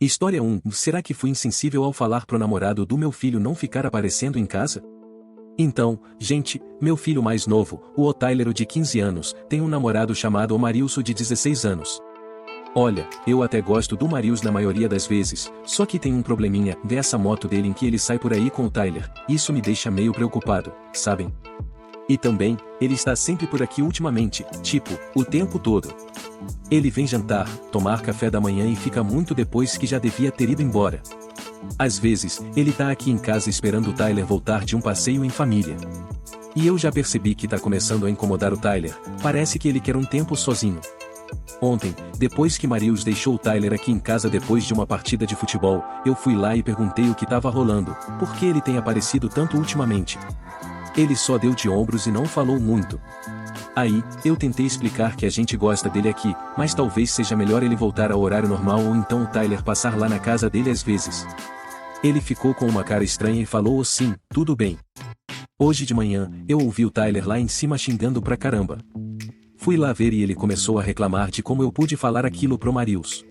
História 1. Será que fui insensível ao falar pro namorado do meu filho não ficar aparecendo em casa? Então, gente, meu filho mais novo, o Tyler de 15 anos, tem um namorado chamado Marilson de 16 anos. Olha, eu até gosto do Marius na maioria das vezes, só que tem um probleminha, dessa moto dele em que ele sai por aí com o Tyler, isso me deixa meio preocupado, sabem? E também, ele está sempre por aqui ultimamente, tipo, o tempo todo. Ele vem jantar, tomar café da manhã e fica muito depois que já devia ter ido embora. Às vezes, ele tá aqui em casa esperando o Tyler voltar de um passeio em família. E eu já percebi que tá começando a incomodar o Tyler, parece que ele quer um tempo sozinho. Ontem, depois que Marius deixou o Tyler aqui em casa depois de uma partida de futebol, eu fui lá e perguntei o que estava rolando, por que ele tem aparecido tanto ultimamente. Ele só deu de ombros e não falou muito. Aí, eu tentei explicar que a gente gosta dele aqui, mas talvez seja melhor ele voltar ao horário normal ou então o Tyler passar lá na casa dele às vezes. Ele ficou com uma cara estranha e falou sim, tudo bem. Hoje de manhã, eu ouvi o Tyler lá em cima xingando pra caramba. Fui lá ver e ele começou a reclamar de como eu pude falar aquilo pro Marius.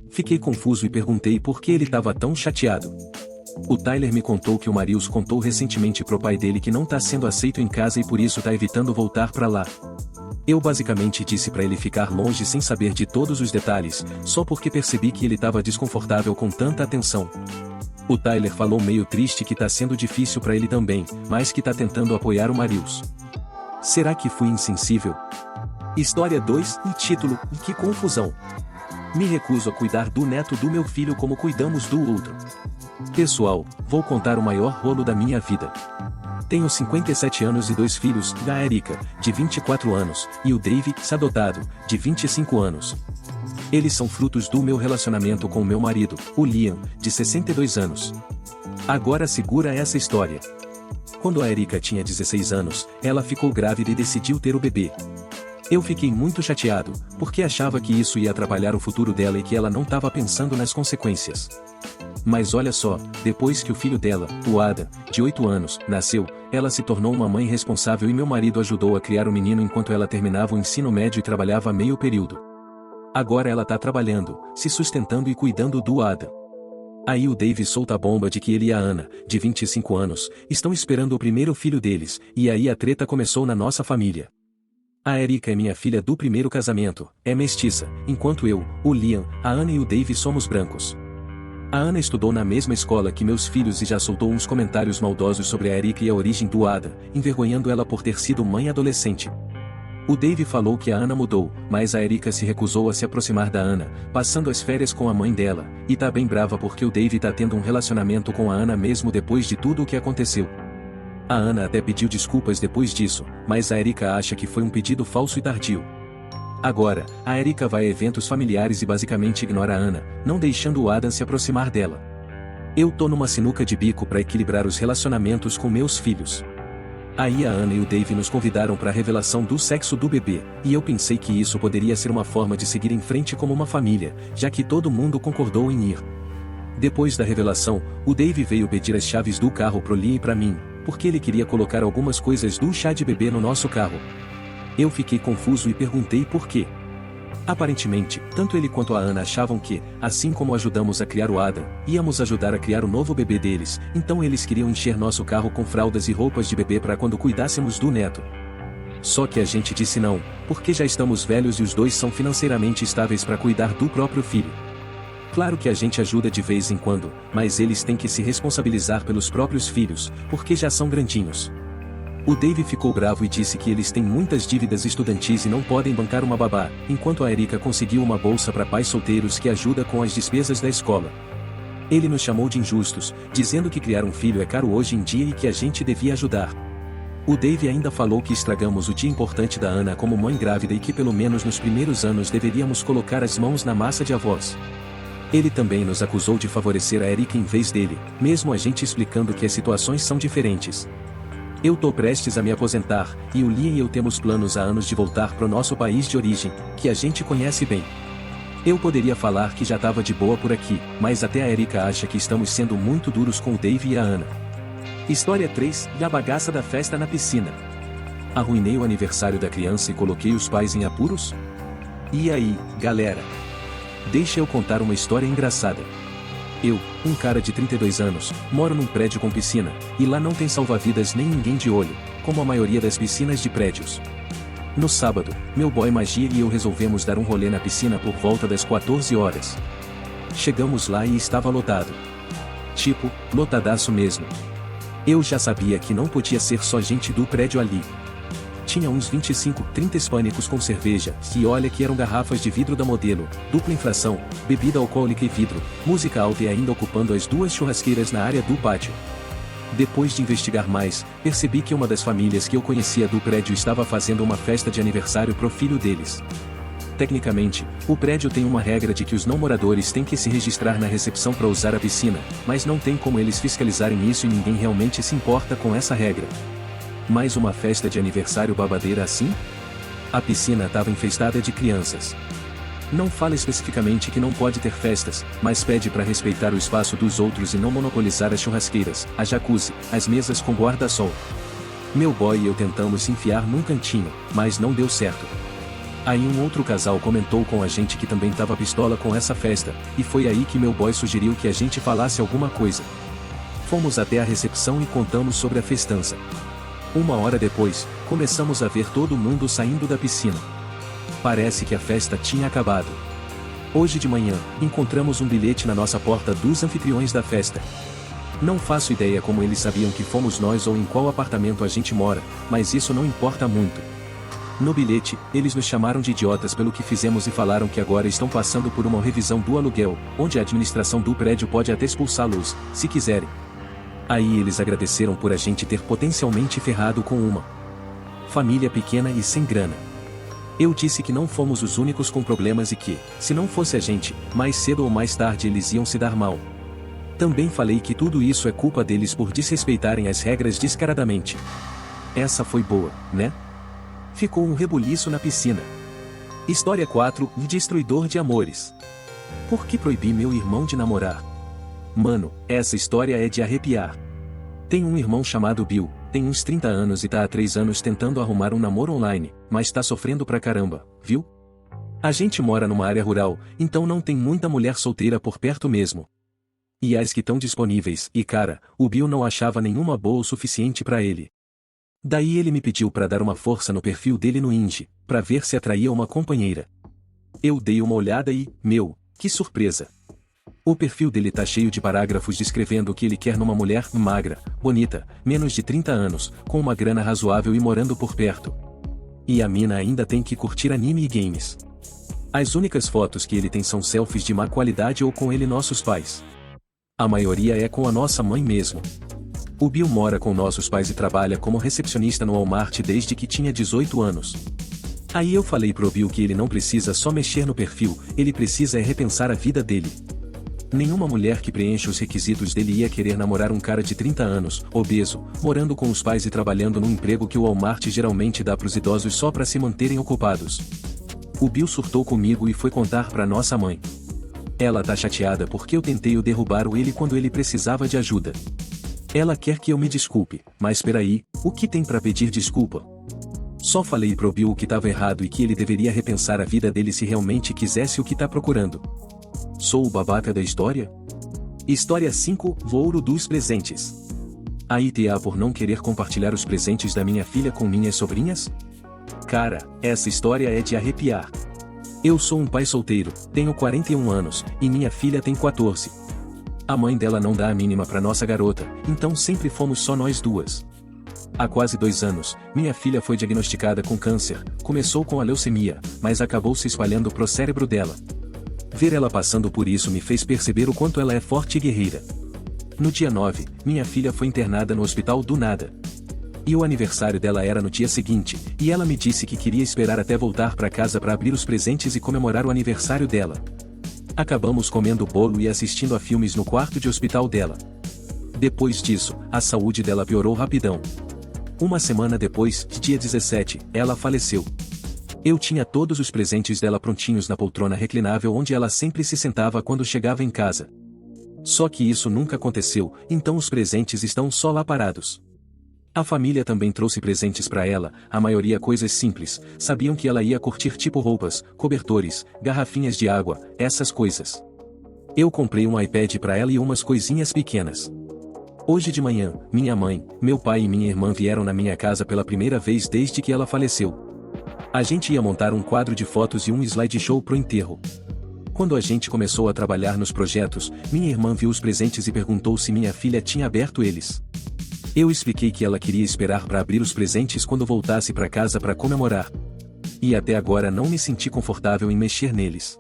Fiquei confuso e perguntei por que ele estava tão chateado. O Tyler me contou que o Marius contou recentemente pro pai dele que não tá sendo aceito em casa e por isso tá evitando voltar pra lá. Eu basicamente disse pra ele ficar longe sem saber de todos os detalhes, só porque percebi que ele tava desconfortável com tanta atenção. O Tyler falou meio triste que tá sendo difícil pra ele também, mas que tá tentando apoiar o Marius. Será que fui insensível? História 2, e título, que confusão. Me recuso a cuidar do neto do meu filho como cuidamos do outro. Pessoal, vou contar o maior rolo da minha vida. Tenho 57 anos e 2 filhos, da Erika, de 24 anos, e o Dave, adotado, de 25 anos. Eles são frutos do meu relacionamento com meu marido, o Liam, de 62 anos. Agora segura essa história. Quando a Erika tinha 16 anos, ela ficou grávida e decidiu ter o bebê. Eu fiquei muito chateado, porque achava que isso ia atrapalhar o futuro dela e que ela não estava pensando nas consequências. Mas olha só, depois que o filho dela, o Adam, de 8 anos, nasceu, ela se tornou uma mãe responsável e meu marido ajudou a criar o menino enquanto ela terminava o ensino médio e trabalhava meio período. Agora ela tá trabalhando, se sustentando e cuidando do Adam. Aí o Dave solta a bomba de que ele e a Ana, de 25 anos, estão esperando o primeiro filho deles, e aí a treta começou na nossa família. A Erika é minha filha do primeiro casamento, é mestiça, enquanto eu, o Liam, a Ana e o Dave somos brancos. A Ana estudou na mesma escola que meus filhos e já soltou uns comentários maldosos sobre a Erika e a origem do Adam, envergonhando ela por ter sido mãe adolescente. O Dave falou que a Ana mudou, mas a Erika se recusou a se aproximar da Ana, passando as férias com a mãe dela, e tá bem brava porque o Dave tá tendo um relacionamento com a Ana mesmo depois de tudo o que aconteceu. A Ana até pediu desculpas depois disso, mas a Erika acha que foi um pedido falso e tardio. Agora, a Erika vai a eventos familiares e basicamente ignora a Ana, não deixando o Adam se aproximar dela. Eu tô numa sinuca de bico para equilibrar os relacionamentos com meus filhos. Aí a Ana e o Dave nos convidaram para a revelação do sexo do bebê, e eu pensei que isso poderia ser uma forma de seguir em frente como uma família, já que todo mundo concordou em ir. Depois da revelação, o Dave veio pedir as chaves do carro pro Lee e pra mim, porque ele queria colocar algumas coisas do chá de bebê no nosso carro. Eu fiquei confuso e perguntei por quê. Aparentemente, tanto ele quanto a Ana achavam que, assim como ajudamos a criar o Adam, íamos ajudar a criar o novo bebê deles, então eles queriam encher nosso carro com fraldas e roupas de bebê para quando cuidássemos do neto. Só que a gente disse não, porque já estamos velhos e os dois são financeiramente estáveis para cuidar do próprio filho. Claro que a gente ajuda de vez em quando, mas eles têm que se responsabilizar pelos próprios filhos, porque já são grandinhos. O Dave ficou bravo e disse que eles têm muitas dívidas estudantis e não podem bancar uma babá, enquanto a Erika conseguiu uma bolsa para pais solteiros que ajuda com as despesas da escola. Ele nos chamou de injustos, dizendo que criar um filho é caro hoje em dia e que a gente devia ajudar. O Dave ainda falou que estragamos o dia importante da Ana como mãe grávida e que pelo menos nos primeiros anos deveríamos colocar as mãos na massa de avós. Ele também nos acusou de favorecer a Erika em vez dele, mesmo a gente explicando que as situações são diferentes. Eu tô prestes a me aposentar, e o Liam e eu temos planos há anos de voltar pro nosso país de origem, que a gente conhece bem. Eu poderia falar que já tava de boa por aqui, mas até a Erika acha que estamos sendo muito duros com o Dave e a Ana. História 3, a bagaça da festa na piscina. Arruinei o aniversário da criança e coloquei os pais em apuros? E aí, galera? Deixa eu contar uma história engraçada. Eu, um cara de 32 anos, moro num prédio com piscina, e lá não tem salva-vidas nem ninguém de olho, como a maioria das piscinas de prédios. No sábado, meu boy Magia e eu resolvemos dar um rolê na piscina por volta das 14 horas. Chegamos lá e estava lotado. Tipo, lotadaço mesmo. Eu já sabia que não podia ser só gente do prédio ali. Tinha uns 25, 30 hispânicos com cerveja, e olha que eram garrafas de vidro da Modelo, dupla infração, bebida alcoólica e vidro, música alta e ainda ocupando as duas churrasqueiras na área do pátio. Depois de investigar mais, percebi que uma das famílias que eu conhecia do prédio estava fazendo uma festa de aniversário pro filho deles. Tecnicamente, o prédio tem uma regra de que os não moradores têm que se registrar na recepção para usar a piscina, mas não tem como eles fiscalizarem isso e ninguém realmente se importa com essa regra. Mais uma festa de aniversário babadeira assim? A piscina estava infestada de crianças. Não fala especificamente que não pode ter festas, mas pede para respeitar o espaço dos outros e não monopolizar as churrasqueiras, a jacuzzi, as mesas com guarda-sol. Meu boy e eu tentamos se enfiar num cantinho, mas não deu certo. Aí um outro casal comentou com a gente que também tava pistola com essa festa, e foi aí que meu boy sugeriu que a gente falasse alguma coisa. Fomos até a recepção e contamos sobre a festança. Uma hora depois, começamos a ver todo mundo saindo da piscina. Parece que a festa tinha acabado. Hoje de manhã, encontramos um bilhete na nossa porta dos anfitriões da festa. Não faço ideia como eles sabiam que fomos nós ou em qual apartamento a gente mora, mas isso não importa muito. No bilhete, eles nos chamaram de idiotas pelo que fizemos e falaram que agora estão passando por uma revisão do aluguel, onde a administração do prédio pode até expulsá-los, se quiserem. Aí eles agradeceram por a gente ter potencialmente ferrado com uma família pequena e sem grana. Eu disse que não fomos os únicos com problemas e que, se não fosse a gente, mais cedo ou mais tarde eles iam se dar mal. Também falei que tudo isso é culpa deles por desrespeitarem as regras descaradamente. Essa foi boa, né? Ficou um rebuliço na piscina. História 4, o destruidor de amores. Por que proibi meu irmão de namorar? Mano, essa história é de arrepiar. Tenho um irmão chamado Bill, tem uns 30 anos e tá há 3 anos tentando arrumar um namoro online, mas tá sofrendo pra caramba, viu? A gente mora numa área rural, então não tem muita mulher solteira por perto mesmo. E as que estão disponíveis, e cara, o Bill não achava nenhuma boa o suficiente pra ele. Daí ele me pediu pra dar uma força no perfil dele no Indy, pra ver se atraía uma companheira. Eu dei uma olhada e, meu, que surpresa! O perfil dele tá cheio de parágrafos descrevendo o que ele quer numa mulher magra, bonita, menos de 30 anos, com uma grana razoável e morando por perto. E a mina ainda tem que curtir anime e games. As únicas fotos que ele tem são selfies de má qualidade ou com ele e nossos pais. A maioria é com a nossa mãe mesmo. O Bill mora com nossos pais e trabalha como recepcionista no Walmart desde que tinha 18 anos. Aí eu falei pro Bill que ele não precisa só mexer no perfil, ele precisa repensar a vida dele. Nenhuma mulher que preenche os requisitos dele ia querer namorar um cara de 30 anos, obeso, morando com os pais e trabalhando num emprego que o Walmart geralmente dá pros idosos só para se manterem ocupados. O Bill surtou comigo e foi contar pra nossa mãe. Ela tá chateada porque eu tentei o derrubar ele quando ele precisava de ajuda. Ela quer que eu me desculpe, mas peraí, o que tem pra pedir desculpa? Só falei pro Bill que tava errado e que ele deveria repensar a vida dele se realmente quisesse o que tá procurando. Sou o babaca da história? História 5, o ouro dos presentes. A ITA por não querer compartilhar os presentes da minha filha com minhas sobrinhas? Cara, essa história é de arrepiar. Eu sou um pai solteiro, tenho 41 anos, e minha filha tem 14. A mãe dela não dá a mínima pra nossa garota, então sempre fomos só nós duas. Há quase 2 anos, minha filha foi diagnosticada com câncer, começou com a leucemia, mas acabou se espalhando pro cérebro dela. Ver ela passando por isso me fez perceber o quanto ela é forte e guerreira. No dia 9, minha filha foi internada no hospital do nada. E o aniversário dela era no dia seguinte, e ela me disse que queria esperar até voltar para casa para abrir os presentes e comemorar o aniversário dela. Acabamos comendo bolo e assistindo a filmes no quarto de hospital dela. Depois disso, a saúde dela piorou rapidão. Uma semana depois, dia 17, ela faleceu. Eu tinha todos os presentes dela prontinhos na poltrona reclinável onde ela sempre se sentava quando chegava em casa. Só que isso nunca aconteceu, então os presentes estão só lá parados. A família também trouxe presentes para ela, a maioria coisas simples, sabiam que ela ia curtir tipo roupas, cobertores, garrafinhas de água, essas coisas. Eu comprei um iPad para ela e umas coisinhas pequenas. Hoje de manhã, minha mãe, meu pai e minha irmã vieram na minha casa pela primeira vez desde que ela faleceu. A gente ia montar um quadro de fotos e um slideshow pro enterro. Quando a gente começou a trabalhar nos projetos, minha irmã viu os presentes e perguntou se minha filha tinha aberto eles. Eu expliquei que ela queria esperar para abrir os presentes quando voltasse para casa para comemorar. E até agora não me senti confortável em mexer neles.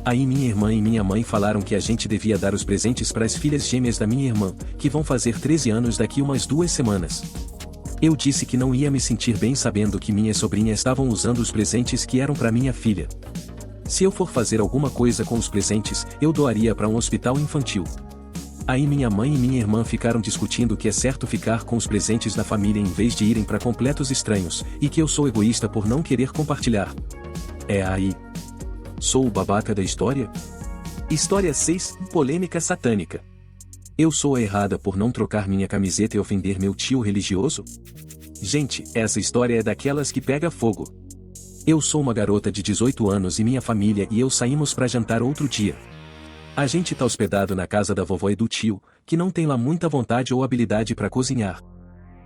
Aí minha irmã e minha mãe falaram que a gente devia dar os presentes para as filhas gêmeas da minha irmã, que vão fazer 13 anos daqui umas 2 semanas. Eu disse que não ia me sentir bem sabendo que minhas sobrinhas estavam usando os presentes que eram para minha filha. Se eu for fazer alguma coisa com os presentes, eu doaria para um hospital infantil. Aí minha mãe e minha irmã ficaram discutindo que é certo ficar com os presentes da família em vez de irem para completos estranhos, e que eu sou egoísta por não querer compartilhar. É aí. Sou o babaca da história? História 6, polêmica satânica. Eu sou a errada por não trocar minha camiseta e ofender meu tio religioso? Gente, essa história é daquelas que pega fogo. Eu sou uma garota de 18 anos e minha família e eu saímos para jantar outro dia. A gente tá hospedado na casa da vovó e do tio, que não tem lá muita vontade ou habilidade para cozinhar.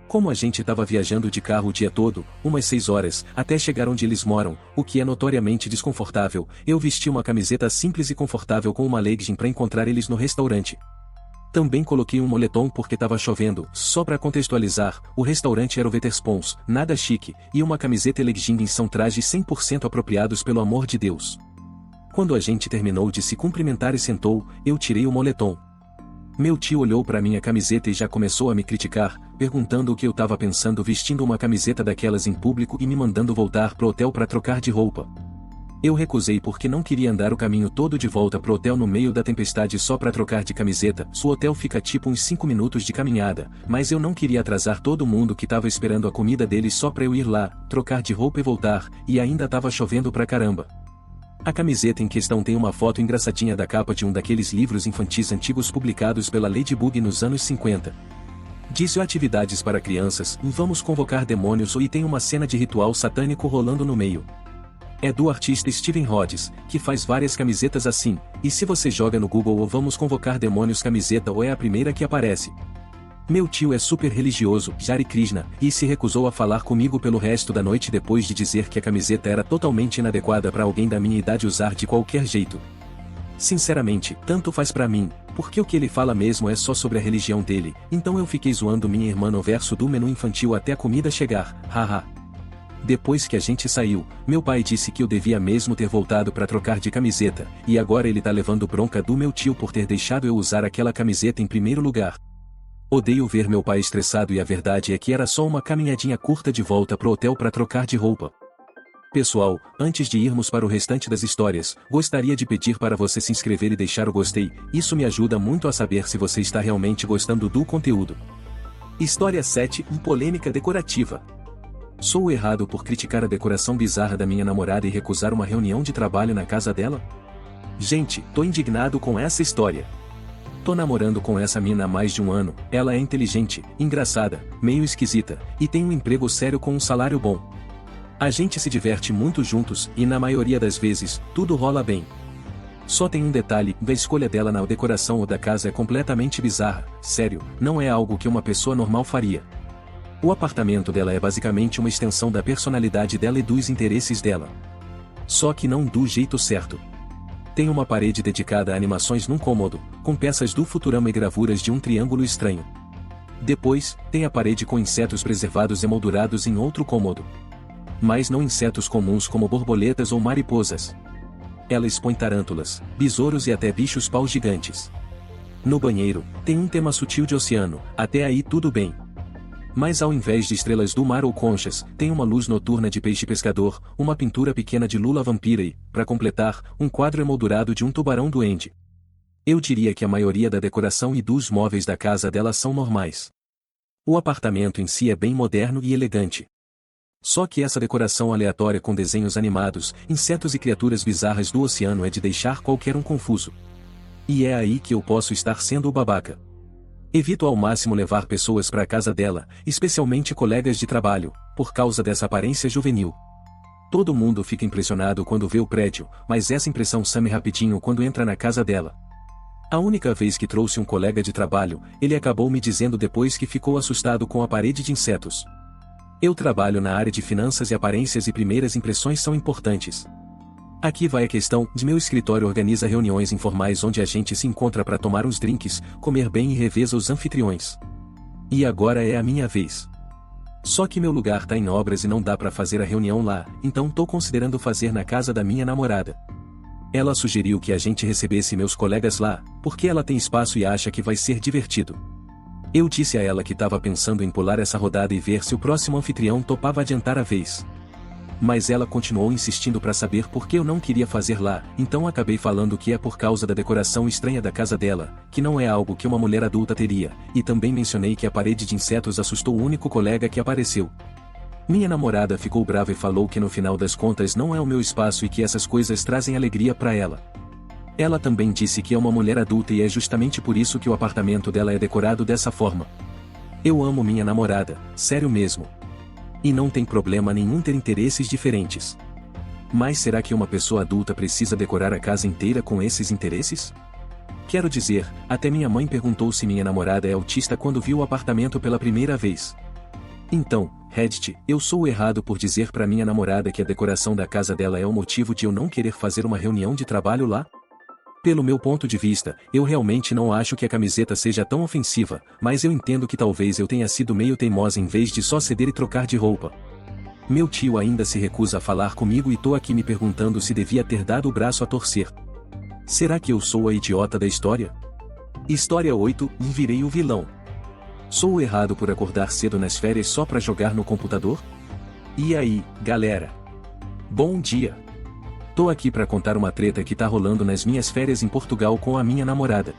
Como a gente tava viajando de carro o dia todo, umas 6 horas, até chegar onde eles moram, o que é notoriamente desconfortável, eu vesti uma camiseta simples e confortável com uma legging para encontrar eles no restaurante. Também coloquei um moletom porque tava chovendo, só para contextualizar, o restaurante era o Wetherspoons, nada chique, e uma camiseta e legging são trajes 100% apropriados pelo amor de Deus. Quando a gente terminou de se cumprimentar e sentou, eu tirei o moletom. Meu tio olhou para minha camiseta e já começou a me criticar, perguntando o que eu tava pensando vestindo uma camiseta daquelas em público e me mandando voltar pro hotel para trocar de roupa. Eu recusei porque não queria andar o caminho todo de volta pro hotel no meio da tempestade só para trocar de camiseta. O hotel fica tipo uns 5 minutos de caminhada, mas eu não queria atrasar todo mundo que tava esperando a comida deles só pra eu ir lá, trocar de roupa e voltar, e ainda tava chovendo pra caramba. A camiseta em questão tem uma foto engraçadinha da capa de um daqueles livros infantis antigos publicados pela Ladybug nos anos 50. Diz atividades para crianças, vamos convocar demônios e tem uma cena de ritual satânico rolando no meio. É do artista Steven Rhodes, que faz várias camisetas assim, e se você joga no Google ou vamos convocar demônios camiseta ou é a primeira que aparece. Meu tio é super religioso, Jari Krishna, e se recusou a falar comigo pelo resto da noite depois de dizer que a camiseta era totalmente inadequada para alguém da minha idade usar de qualquer jeito. Sinceramente, tanto faz pra mim, porque o que ele fala mesmo é só sobre a religião dele, então eu fiquei zoando minha irmã no verso do menu infantil até a comida chegar, haha. Depois que a gente saiu, meu pai disse que eu devia mesmo ter voltado para trocar de camiseta, e agora ele tá levando bronca do meu tio por ter deixado eu usar aquela camiseta em primeiro lugar. Odeio ver meu pai estressado e a verdade é que era só uma caminhadinha curta de volta pro hotel para trocar de roupa. Pessoal, antes de irmos para o restante das histórias, gostaria de pedir para você se inscrever e deixar o gostei, isso me ajuda muito a saber se você está realmente gostando do conteúdo. História 7, polêmica decorativa. Sou o errado por criticar a decoração bizarra da minha namorada e recusar uma reunião de trabalho na casa dela? Gente, tô indignado com essa história. Tô namorando com essa mina há mais de 1 ano, ela é inteligente, engraçada, meio esquisita, e tem um emprego sério com um salário bom. A gente se diverte muito juntos, e na maioria das vezes, tudo rola bem. Só tem um detalhe, a escolha dela na decoração ou da casa é completamente bizarra, sério, não é algo que uma pessoa normal faria. O apartamento dela é basicamente uma extensão da personalidade dela e dos interesses dela. Só que não do jeito certo. Tem uma parede dedicada a animações num cômodo, com peças do Futurama e gravuras de um triângulo estranho. Depois, tem a parede com insetos preservados emoldurados em outro cômodo. Mas não insetos comuns como borboletas ou mariposas. Ela expõe tarântulas, besouros e até bichos-pau gigantes. No banheiro, tem um tema sutil de oceano, até aí tudo bem. Mas ao invés de estrelas do mar ou conchas, tem uma luz noturna de peixe pescador, uma pintura pequena de lula vampira e, para completar, um quadro emoldurado de um tubarão duende. Eu diria que a maioria da decoração e dos móveis da casa dela são normais. O apartamento em si é bem moderno e elegante. Só que essa decoração aleatória com desenhos animados, insetos e criaturas bizarras do oceano é de deixar qualquer um confuso. E é aí que eu posso estar sendo o babaca. Evito ao máximo levar pessoas para a casa dela, especialmente colegas de trabalho, por causa dessa aparência juvenil. Todo mundo fica impressionado quando vê o prédio, mas essa impressão some rapidinho quando entra na casa dela. A única vez que trouxe um colega de trabalho, ele acabou me dizendo depois que ficou assustado com a parede de insetos. Eu trabalho na área de finanças e aparências e primeiras impressões são importantes. Aqui vai a questão, de meu escritório organiza reuniões informais onde a gente se encontra para tomar uns drinks, comer bem e reveza os anfitriões. E agora é a minha vez. Só que meu lugar tá em obras e não dá para fazer a reunião lá, então tô considerando fazer na casa da minha namorada. Ela sugeriu que a gente recebesse meus colegas lá, porque ela tem espaço e acha que vai ser divertido. Eu disse a ela que estava pensando em pular essa rodada e ver se o próximo anfitrião topava adiantar a vez. Mas ela continuou insistindo para saber por que eu não queria fazer lá, então acabei falando que é por causa da decoração estranha da casa dela, que não é algo que uma mulher adulta teria, e também mencionei que a parede de insetos assustou o único colega que apareceu. Minha namorada ficou brava e falou que no final das contas não é o meu espaço e que essas coisas trazem alegria para ela. Ela também disse que é uma mulher adulta e é justamente por isso que o apartamento dela é decorado dessa forma. Eu amo minha namorada, sério mesmo. E não tem problema nenhum ter interesses diferentes. Mas será que uma pessoa adulta precisa decorar a casa inteira com esses interesses? Quero dizer, até minha mãe perguntou se minha namorada é autista quando viu o apartamento pela primeira vez. Então, Reddit, eu sou o errado por dizer para minha namorada que a decoração da casa dela é o motivo de eu não querer fazer uma reunião de trabalho lá? Pelo meu ponto de vista, eu realmente não acho que a camiseta seja tão ofensiva, mas eu entendo que talvez eu tenha sido meio teimosa em vez de só ceder e trocar de roupa. Meu tio ainda se recusa a falar comigo e tô aqui me perguntando se devia ter dado o braço a torcer. Será que eu sou a idiota da história? História 8, virei o vilão. Sou o errado por acordar cedo nas férias só pra jogar no computador? E aí, galera? Bom dia! Tô aqui pra contar uma treta que tá rolando nas minhas férias em Portugal com a minha namorada.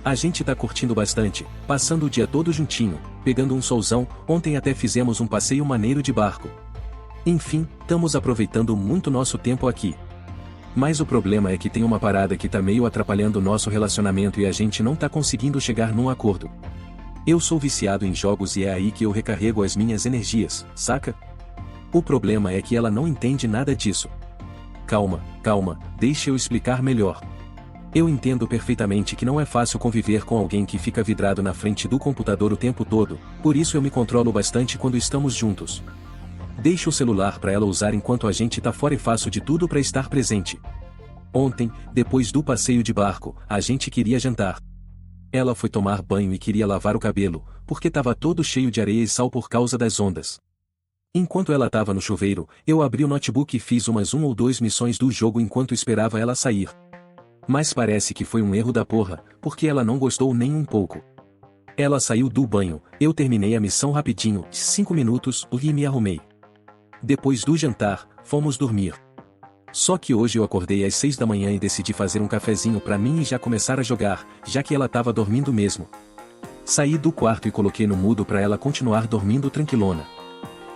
A gente tá curtindo bastante, passando o dia todo juntinho, pegando um solzão, ontem até fizemos um passeio maneiro de barco. Enfim, estamos aproveitando muito nosso tempo aqui. Mas o problema é que tem uma parada que tá meio atrapalhando o nosso relacionamento e a gente não tá conseguindo chegar num acordo. Eu sou viciado em jogos e é aí que eu recarrego as minhas energias, saca? O problema é que ela não entende nada disso. Calma, deixa eu explicar melhor. Eu entendo perfeitamente que não é fácil conviver com alguém que fica vidrado na frente do computador o tempo todo, por isso eu me controlo bastante quando estamos juntos. Deixo o celular para ela usar enquanto a gente tá fora e faço de tudo para estar presente. Ontem, depois do passeio de barco, a gente queria jantar. Ela foi tomar banho e queria lavar o cabelo, porque estava todo cheio de areia e sal por causa das ondas. Enquanto ela estava no chuveiro, eu abri o notebook e fiz umas 1 ou 2 missões do jogo enquanto esperava ela sair. Mas parece que foi um erro da porra, porque ela não gostou nem um pouco. Ela saiu do banho, eu terminei a missão rapidinho, 5 minutos, e me arrumei. Depois do jantar, fomos dormir. Só que hoje eu acordei às 6 da manhã e decidi fazer um cafezinho pra mim e já começar a jogar, já que ela tava dormindo mesmo. Saí do quarto e coloquei no mudo pra ela continuar dormindo tranquilona.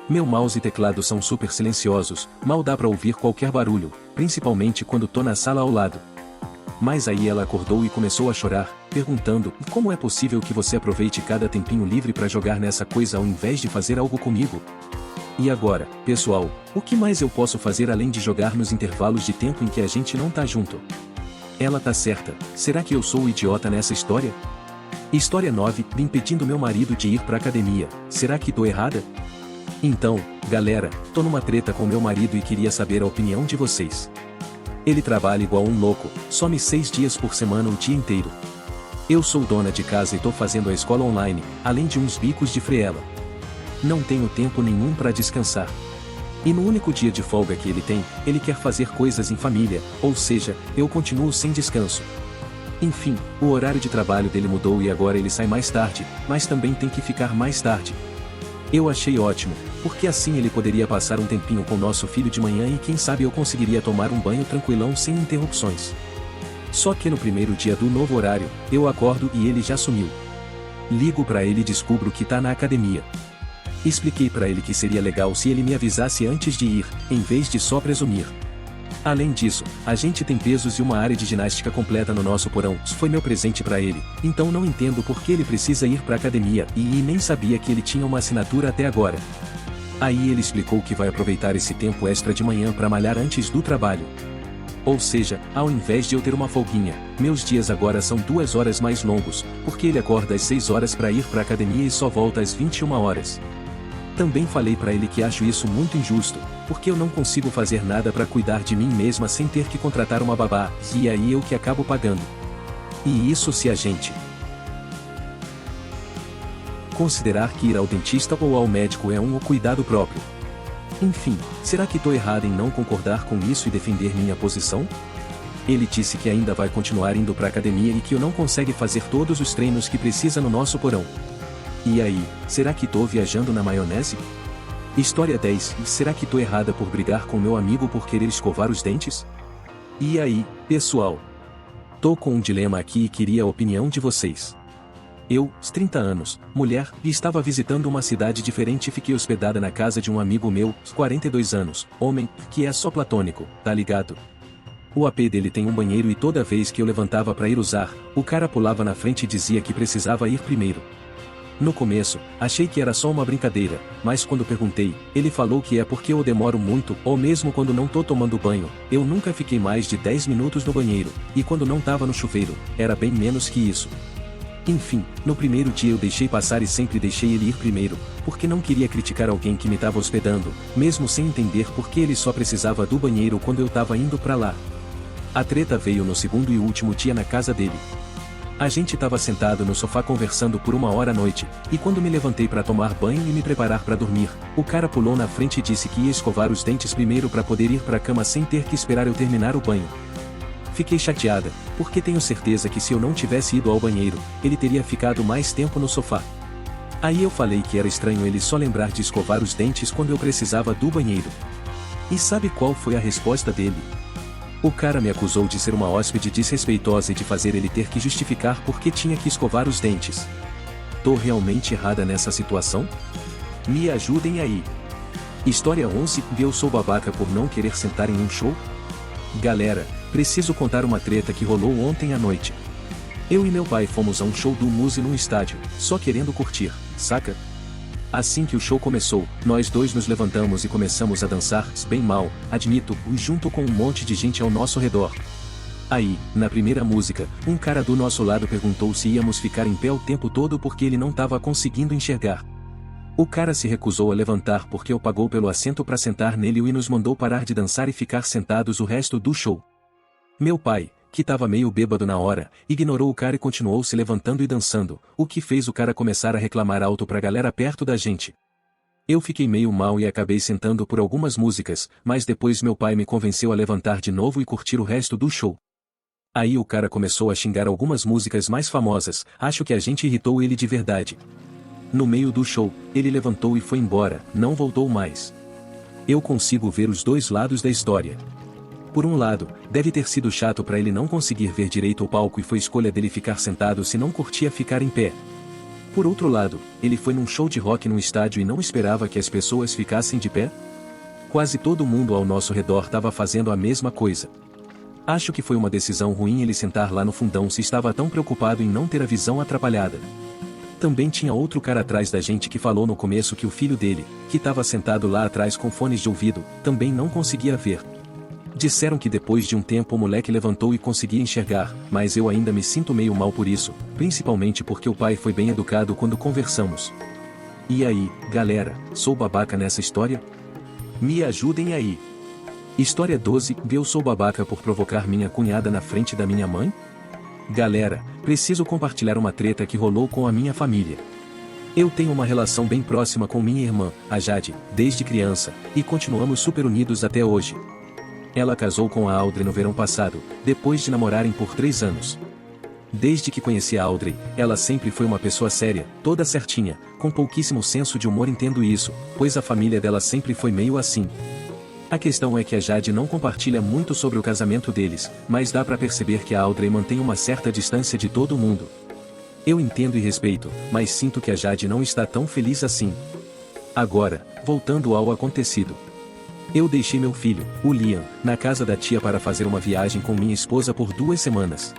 Meu mouse e teclado são super silenciosos, mal dá pra ouvir qualquer barulho, principalmente quando tô na sala ao lado. Mas aí ela acordou e começou a chorar, perguntando, como é possível que você aproveite cada tempinho livre pra jogar nessa coisa ao invés de fazer algo comigo? E agora, pessoal, o que mais eu posso fazer além de jogar nos intervalos de tempo em que a gente não tá junto? Ela tá certa, será que eu sou o idiota nessa história? História 9, impedindo meu marido de ir pra academia, será que tô errada? Então, galera, tô numa treta com meu marido e queria saber a opinião de vocês. Ele trabalha igual um louco, some 6 dias por semana o dia inteiro. Eu sou dona de casa e tô fazendo a escola online, além de uns bicos de freela. Não tenho tempo nenhum para descansar. E no único dia de folga que ele tem, ele quer fazer coisas em família, ou seja, eu continuo sem descanso. Enfim, o horário de trabalho dele mudou e agora ele sai mais tarde, mas também tem que ficar mais tarde. Eu achei ótimo, porque assim ele poderia passar um tempinho com nosso filho de manhã e quem sabe eu conseguiria tomar um banho tranquilão sem interrupções. Só que no primeiro dia do novo horário, eu acordo e ele já sumiu. Ligo para ele e descubro que tá na academia. Expliquei para ele que seria legal se ele me avisasse antes de ir, em vez de só presumir. Além disso, a gente tem pesos e uma área de ginástica completa no nosso porão, isso foi meu presente para ele, então não entendo por que ele precisa ir pra academia e nem sabia que ele tinha uma assinatura até agora. Aí ele explicou que vai aproveitar esse tempo extra de manhã para malhar antes do trabalho. Ou seja, ao invés de eu ter uma folguinha, meus dias agora são 2 horas mais longos, porque ele acorda às 6 horas para ir para a academia e só volta às 21 horas. Também falei para ele que acho isso muito injusto, porque eu não consigo fazer nada para cuidar de mim mesma sem ter que contratar uma babá, e aí eu que acabo pagando. E isso se a gente considerar que ir ao dentista ou ao médico é um cuidado próprio. Enfim, será que tô errada em não concordar com isso e defender minha posição? Ele disse que ainda vai continuar indo pra academia e que eu não consegue fazer todos os treinos que precisa no nosso porão. E aí, será que tô viajando na maionese? História 10. Será que tô errada por brigar com meu amigo por querer escovar os dentes? E aí, pessoal? Tô com um dilema aqui e queria a opinião de vocês. Eu, 30 anos, mulher, e estava visitando uma cidade diferente e fiquei hospedada na casa de um amigo meu, 42 anos, homem, que é só platônico, tá ligado? O AP dele tem um banheiro e toda vez que eu levantava para ir usar, o cara pulava na frente e dizia que precisava ir primeiro. No começo, achei que era só uma brincadeira, mas quando perguntei, ele falou que é porque eu demoro muito, ou mesmo quando não tô tomando banho, eu nunca fiquei mais de 10 minutos no banheiro, e quando não tava no chuveiro, era bem menos que isso. Enfim, no primeiro dia eu deixei passar e sempre deixei ele ir primeiro, porque não queria criticar alguém que me tava hospedando, mesmo sem entender por que ele só precisava do banheiro quando eu tava indo pra lá. A treta veio no segundo e último dia na casa dele. A gente tava sentado no sofá conversando por 1 hora à noite, e quando me levantei para tomar banho e me preparar para dormir, o cara pulou na frente e disse que ia escovar os dentes primeiro para poder ir pra cama sem ter que esperar eu terminar o banho. Fiquei chateada, porque tenho certeza que se eu não tivesse ido ao banheiro, ele teria ficado mais tempo no sofá. Aí eu falei que era estranho ele só lembrar de escovar os dentes quando eu precisava do banheiro. E sabe qual foi a resposta dele? O cara me acusou de ser uma hóspede desrespeitosa e de fazer ele ter que justificar por que tinha que escovar os dentes. Tô realmente errada nessa situação? Me ajudem aí. História 11. Eu sou babaca por não querer sentar em um show? Galera, preciso contar uma treta que rolou ontem à noite. Eu e meu pai fomos a um show do Muse num estádio, só querendo curtir, saca? Assim que o show começou, nós dois nos levantamos e começamos a dançar, bem mal, admito, junto com um monte de gente ao nosso redor. Aí, na primeira música, um cara do nosso lado perguntou se íamos ficar em pé o tempo todo porque ele não tava conseguindo enxergar. O cara se recusou a levantar porque eu pagou pelo assento para sentar nele e nos mandou parar de dançar e ficar sentados o resto do show. Meu pai, que tava meio bêbado na hora, ignorou o cara e continuou se levantando e dançando, o que fez o cara começar a reclamar alto pra galera perto da gente. Eu fiquei meio mal e acabei sentando por algumas músicas, mas depois meu pai me convenceu a levantar de novo e curtir o resto do show. Aí o cara começou a xingar algumas músicas mais famosas, acho que a gente irritou ele de verdade. No meio do show, ele levantou e foi embora, não voltou mais. Eu consigo ver os dois lados da história. Por um lado, deve ter sido chato pra ele não conseguir ver direito o palco e foi escolha dele ficar sentado se não curtia ficar em pé. Por outro lado, ele foi num show de rock num estádio e não esperava que as pessoas ficassem de pé? Quase todo mundo ao nosso redor estava fazendo a mesma coisa. Acho que foi uma decisão ruim ele sentar lá no fundão se estava tão preocupado em não ter a visão atrapalhada. Também tinha outro cara atrás da gente que falou no começo que o filho dele, que estava sentado lá atrás com fones de ouvido, também não conseguia ver. Disseram que depois de um tempo o moleque levantou e conseguia enxergar, mas eu ainda me sinto meio mal por isso, principalmente porque o pai foi bem educado quando conversamos. E aí, galera, sou babaca nessa história? Me ajudem aí. História 12. Eu sou babaca por provocar minha cunhada na frente da minha mãe? Galera, preciso compartilhar uma treta que rolou com a minha família. Eu tenho uma relação bem próxima com minha irmã, a Jade, desde criança, e continuamos super unidos até hoje. Ela casou com a Audrey no verão passado, depois de namorarem por 3 anos. Desde que conheci a Audrey, ela sempre foi uma pessoa séria, toda certinha, com pouquíssimo senso de humor. Entendo isso, pois a família dela sempre foi meio assim. A questão é que a Jade não compartilha muito sobre o casamento deles, mas dá pra perceber que a Audrey mantém uma certa distância de todo mundo. Eu entendo e respeito, mas sinto que a Jade não está tão feliz assim. Agora, voltando ao acontecido. Eu deixei meu filho, o Liam, na casa da tia para fazer uma viagem com minha esposa por 2 semanas.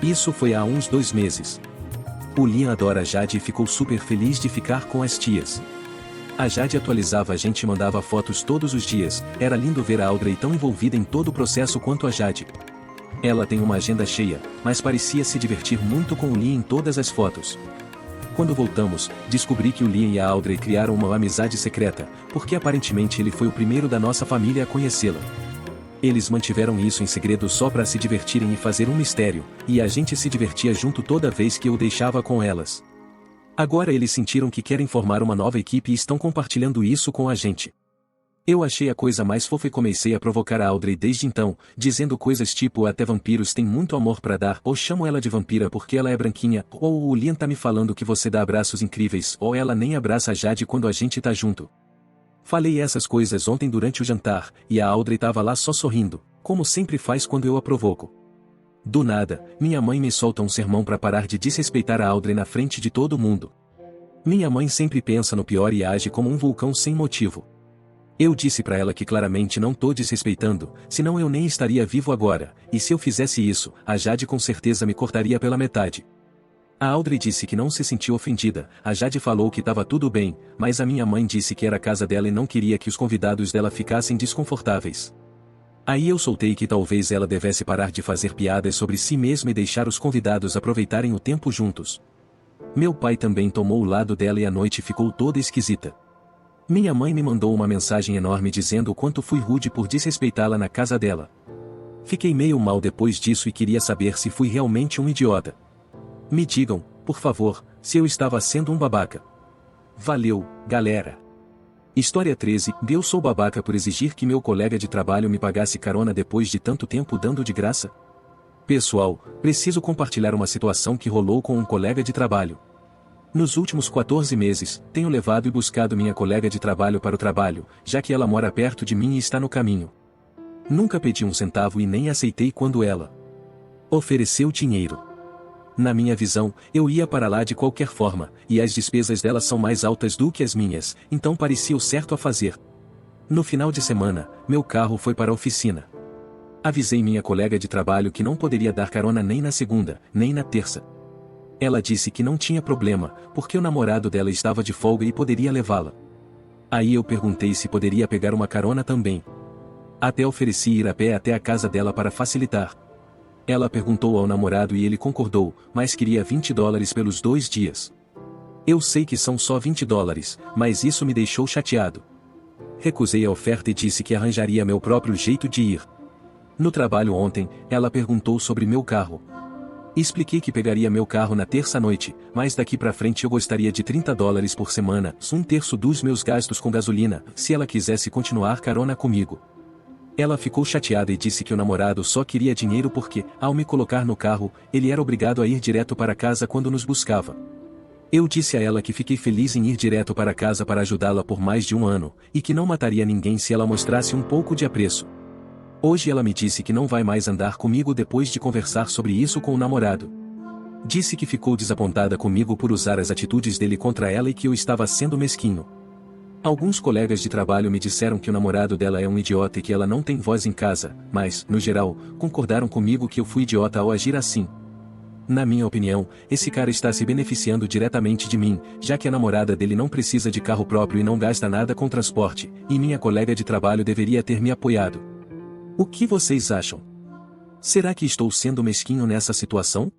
Isso foi há uns 2 meses. O Liam adora a Jade e ficou super feliz de ficar com as tias. A Jade atualizava a gente e mandava fotos todos os dias, era lindo ver a Audrey tão envolvida em todo o processo quanto a Jade. Ela tem uma agenda cheia, mas parecia se divertir muito com o Liam em todas as fotos. Quando voltamos, descobri que o Liam e a Audrey criaram uma amizade secreta, porque aparentemente ele foi o primeiro da nossa família a conhecê-la. Eles mantiveram isso em segredo só para se divertirem e fazer um mistério, e a gente se divertia junto toda vez que eu deixava com elas. Agora eles sentiram que querem formar uma nova equipe e estão compartilhando isso com a gente. Eu achei a coisa mais fofa e comecei a provocar a Audrey desde então, dizendo coisas tipo até vampiros têm muito amor pra dar, ou chamo ela de vampira porque ela é branquinha, ou o Liam tá me falando que você dá abraços incríveis, ou ela nem abraça a Jade quando a gente tá junto. Falei essas coisas ontem durante o jantar, e a Audrey tava lá só sorrindo, como sempre faz quando eu a provoco. Do nada, minha mãe me solta um sermão pra parar de desrespeitar a Audrey na frente de todo mundo. Minha mãe sempre pensa no pior e age como um vulcão sem motivo. Eu disse pra ela que claramente não tô desrespeitando, senão eu nem estaria vivo agora, e se eu fizesse isso, a Jade com certeza me cortaria pela metade. A Audrey disse que não se sentiu ofendida, a Jade falou que tava tudo bem, mas a minha mãe disse que era a casa dela e não queria que os convidados dela ficassem desconfortáveis. Aí eu soltei que talvez ela devesse parar de fazer piadas sobre si mesma e deixar os convidados aproveitarem o tempo juntos. Meu pai também tomou o lado dela e a noite ficou toda esquisita. Minha mãe me mandou uma mensagem enorme dizendo o quanto fui rude por desrespeitá-la na casa dela. Fiquei meio mal depois disso e queria saber se fui realmente um idiota. Me digam, por favor, se eu estava sendo um babaca. Valeu, galera. História 13. Eu sou babaca por exigir que meu colega de trabalho me pagasse carona depois de tanto tempo dando de graça? Pessoal, preciso compartilhar uma situação que rolou com um colega de trabalho. Nos últimos 14 meses, tenho levado e buscado minha colega de trabalho para o trabalho, já que ela mora perto de mim e está no caminho. Nunca pedi um centavo e nem aceitei quando ela ofereceu dinheiro. Na minha visão, eu ia para lá de qualquer forma, e as despesas dela são mais altas do que as minhas, então parecia o certo a fazer. No final de semana, meu carro foi para a oficina. Avisei minha colega de trabalho que não poderia dar carona nem na segunda, nem na terça. Ela disse que não tinha problema, porque o namorado dela estava de folga e poderia levá-la. Aí eu perguntei se poderia pegar uma carona também. Até ofereci ir a pé até a casa dela para facilitar. Ela perguntou ao namorado e ele concordou, mas queria $20 pelos 2 dias. Eu sei que são só $20, mas isso me deixou chateado. Recusei a oferta e disse que arranjaria meu próprio jeito de ir. No trabalho ontem, ela perguntou sobre meu carro. Expliquei que pegaria meu carro na terça-noite, mas daqui pra frente eu gostaria de $30 por semana, 1/3 dos meus gastos com gasolina, se ela quisesse continuar carona comigo. Ela ficou chateada e disse que o namorado só queria dinheiro porque, ao me colocar no carro, ele era obrigado a ir direto para casa quando nos buscava. Eu disse a ela que fiquei feliz em ir direto para casa para ajudá-la por mais de 1 ano, e que não mataria ninguém se ela mostrasse um pouco de apreço. Hoje ela me disse que não vai mais andar comigo depois de conversar sobre isso com o namorado. Disse que ficou desapontada comigo por usar as atitudes dele contra ela e que eu estava sendo mesquinho. Alguns colegas de trabalho me disseram que o namorado dela é um idiota e que ela não tem voz em casa, mas, no geral, concordaram comigo que eu fui idiota ao agir assim. Na minha opinião, esse cara está se beneficiando diretamente de mim, já que a namorada dele não precisa de carro próprio e não gasta nada com transporte, e minha colega de trabalho deveria ter me apoiado. O que vocês acham? Será que estou sendo mesquinho nessa situação?